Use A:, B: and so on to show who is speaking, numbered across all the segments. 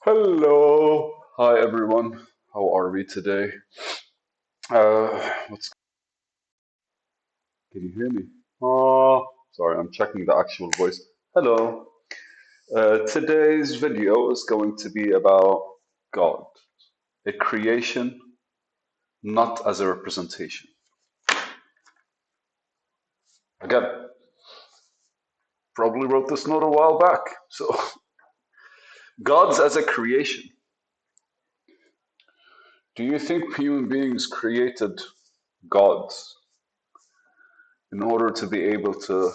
A: Hello. Hi everyone. How are we today? What's Can you hear me? Oh, sorry, I'm checking the actual voice. Hello. Today's video is going to be about God, a creation, not as a representation. Again, probably wrote this note a while back. So, God's as a creation. Do you think human beings created gods in order to be able to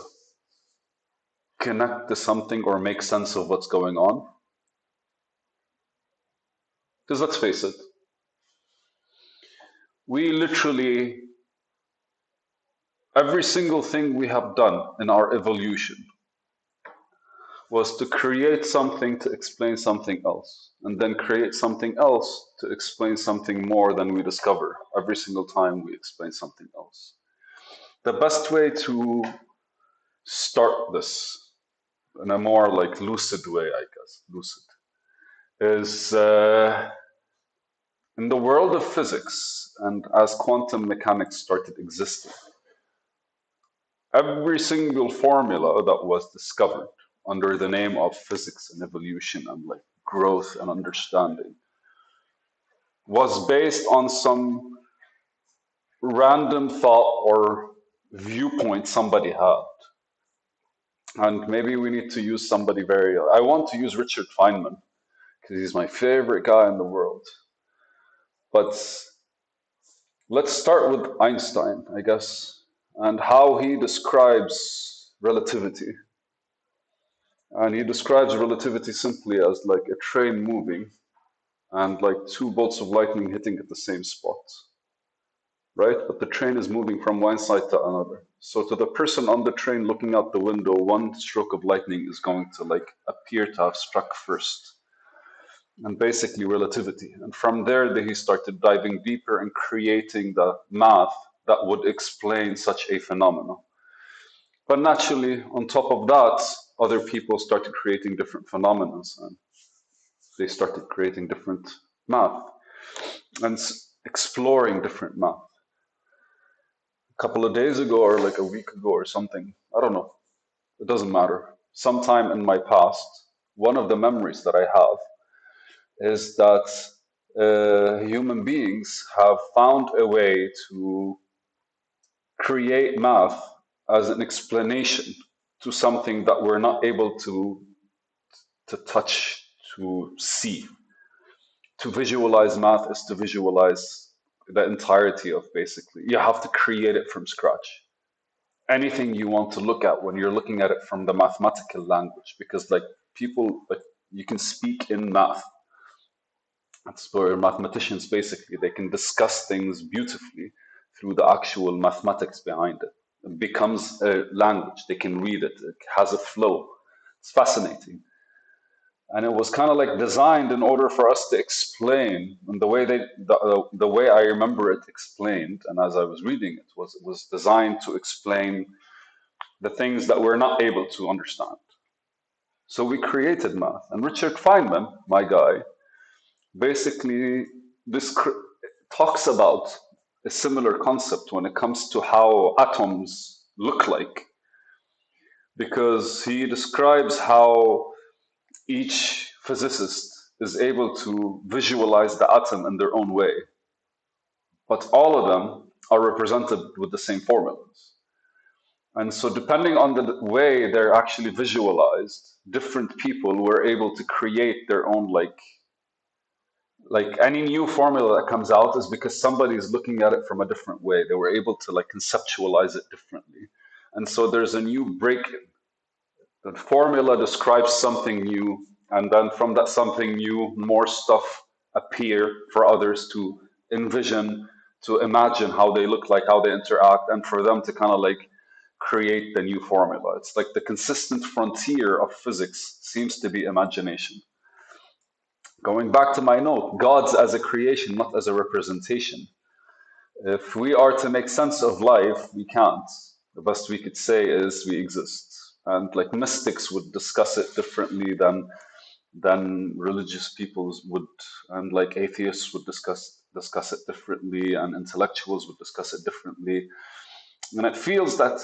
A: connect to something or make sense of what's going on? Because let's face it, we literally, every single thing we have done in our evolution was to create something to explain something else, and then create something else to explain something more than we discover every single time we explain something else. The best way to start this in a more like lucid way, I guess, lucid, is in the world of physics and as quantum mechanics started existing. Every single formula that was discovered under the name of physics and evolution and like growth and understanding was based on some random thought or viewpoint somebody had. And maybe we need to use somebody very, I want to use Richard Feynman because he's my favorite guy in the world. But let's start with Einstein, I guess, and how he describes relativity. And he describes relativity simply as like a train moving and like two bolts of lightning hitting at the same spot, right? But the train is moving from one side to another. So to the person on the train looking out the window, one stroke of lightning is going to like appear to have struck first. And basically relativity. And from there, he started diving deeper and creating the math that would explain such a phenomenon. But naturally, on top of that, other people started creating different phenomena, and they started creating different math and exploring different math. A couple of days ago, or like a week ago, or something, I don't know, it doesn't matter. Sometime in my past, one of the memories that I have is that human beings have found a way to create math as an explanation to something that we're not able to touch, to see. To visualize math is to visualize the entirety of basically, you have to create it from scratch. Anything you want to look at when you're looking at it from the mathematical language, because like people, like you can speak in math. That's where mathematicians basically, they can discuss things beautifully through the actual mathematics behind it. It becomes a language, they can read it, it has a flow. It's fascinating. And it was kind of like designed in order for us to explain, and the way I remember it explained, and as I was reading it was designed to explain the things that we're not able to understand. So we created math, and Richard Feynman, my guy, basically this talks about a similar concept when it comes to how atoms look like, because he describes how each physicist is able to visualize the atom in their own way, but all of them are represented with the same formulas. And so, depending on the way they're actually visualized, different people were able to create their own, like any new formula that comes out is because somebody is looking at it from a different way. They were able to like conceptualize it differently. And so there's a new break. The formula describes something new, and then from that something new, more stuff appear for others to envision, to imagine how they look like, how they interact, and for them to kind of like create the new formula. It's like the consistent frontier of physics seems to be imagination. Going back to my note, God's as a creation, not as a representation. If we are to make sense of life, we can't. The best we could say is we exist. And like mystics would discuss it differently than then religious peoples would, and like atheists would discuss it differently, and intellectuals would discuss it differently. And it feels that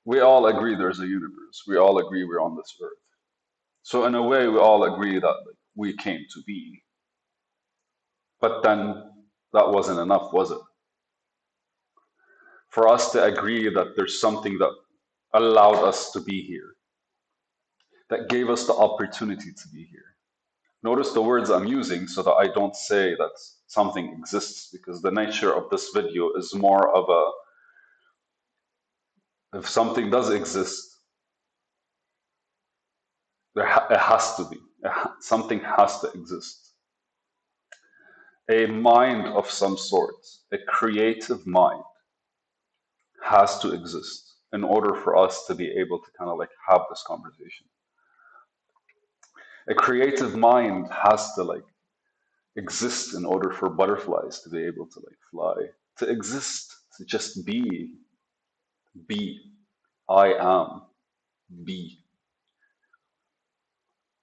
A: we all agree there's a universe. We all agree we're on this earth. So in a way, we all agree that like, we came to be. But then that wasn't enough, was it? For us to agree that there's something that allowed us to be here, that gave us the opportunity to be here. Notice the words I'm using so that I don't say that something exists, because the nature of this video is more of a, if something does exist, it has to be. Something has to exist. A mind of some sort, a creative mind, has to exist in order for us to be able to kind of like have this conversation. A creative mind has to like exist in order for butterflies to be able to like fly, to exist, to just be, I am, be.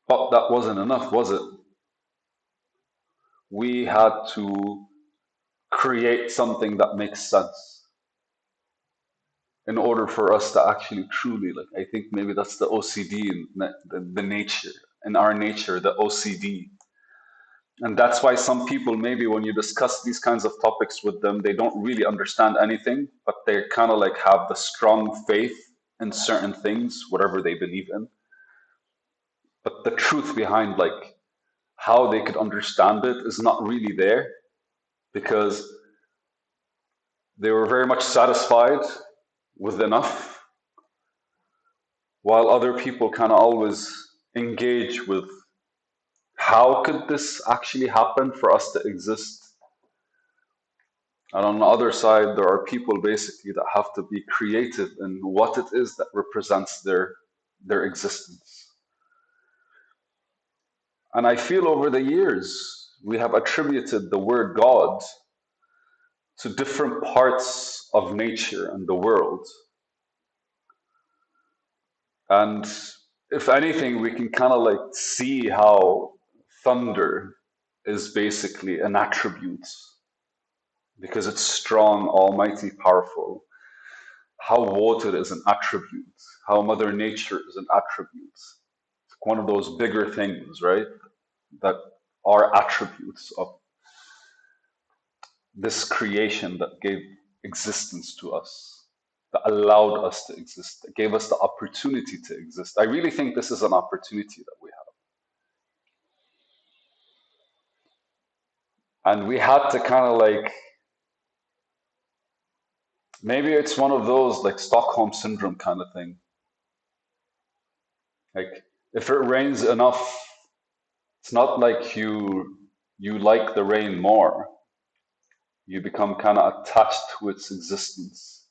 A: But that wasn't enough, was it? We had to create something that makes sense in order for us to actually truly, like, I think maybe that's the OCD in the nature, in our nature, the OCD. And that's why some people, maybe when you discuss these kinds of topics with them, they don't really understand anything, but they kind of like have the strong faith in certain things, whatever they believe in. But the truth behind like how they could understand it is not really there, because they were very much satisfied with enough, while other people kind of always engage with how could this actually happen for us to exist. And on the other side, there are people basically that have to be creative in what it is that represents their existence. And I feel over the years, we have attributed the word God to different parts of nature and the world. And if anything, we can kind of like see how thunder is basically an attribute because it's strong, almighty, powerful. How water is an attribute, how Mother Nature is an attribute. It's one of those bigger things, right? That are attributes of this creation that gave existence to us, that allowed us to exist, that gave us the opportunity to exist. I really think this is an opportunity that we have. And we had to kind of like, maybe it's one of those like Stockholm syndrome kind of thing. Like, if it rains enough, it's not like you like the rain more. You become kind of attached to its existence.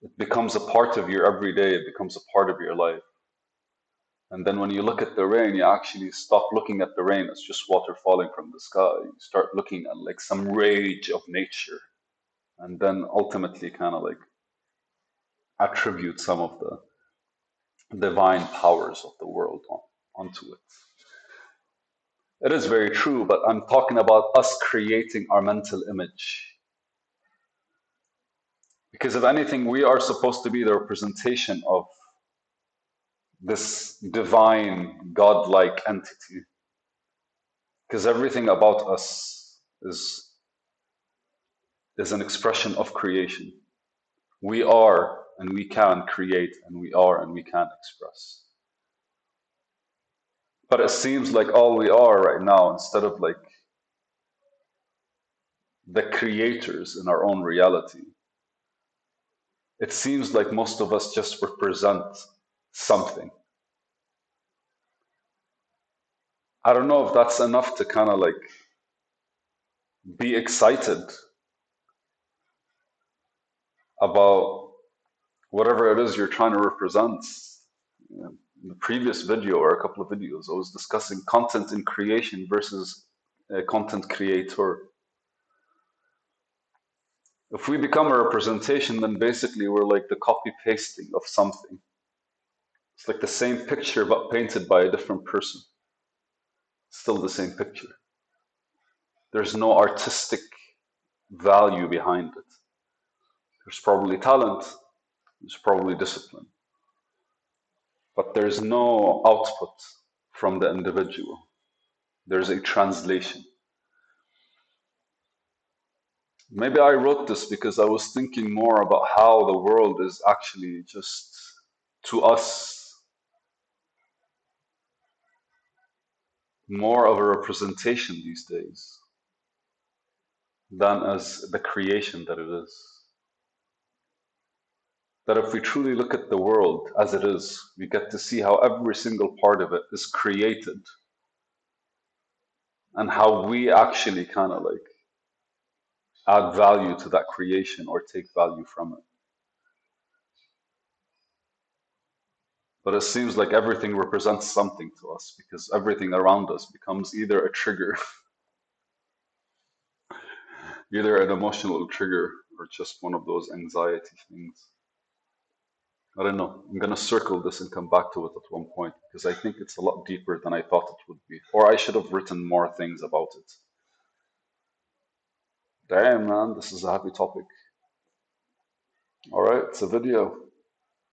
A: It becomes a part of your everyday, it becomes a part of your life. And then when you look at the rain, you actually stop looking at the rain as just water falling from the sky. You start looking at like some rage of nature, and then ultimately kind of like attribute some of the divine powers of the world onto it. It is very true, but I'm talking about us creating our mental image. Because if anything, we are supposed to be the representation of this divine, godlike entity. Because everything about us is an expression of creation. We are and we can create, and we are and we can express. But it seems like all we are right now, instead of like the creators in our own reality, it seems like most of us just represent something. I don't know if that's enough to kind of like be excited about whatever it is you're trying to represent. You know, in the previous video or a couple of videos, I was discussing content in creation versus a content creator. If we become a representation, then basically we're like the copy pasting of something. It's like the same picture but painted by a different person. Still the same picture. There's no artistic value behind it. There's probably talent, there's probably discipline, but there's no output from the individual. There's a translation. Maybe I wrote this because I was thinking more about how the world is actually just, to us, more of a representation these days than as the creation that it is. That if we truly look at the world as it is, we get to see how every single part of it is created and how we actually kind of like add value to that creation or take value from it. But it seems like everything represents something to us because everything around us becomes either a trigger, either an emotional trigger, or just one of those anxiety things. I don't know. I'm going to circle this and come back to it at one point because I think it's a lot deeper than I thought it would be. Or I should have written more things about it. Damn, man, this is a happy topic. All right, it's a video.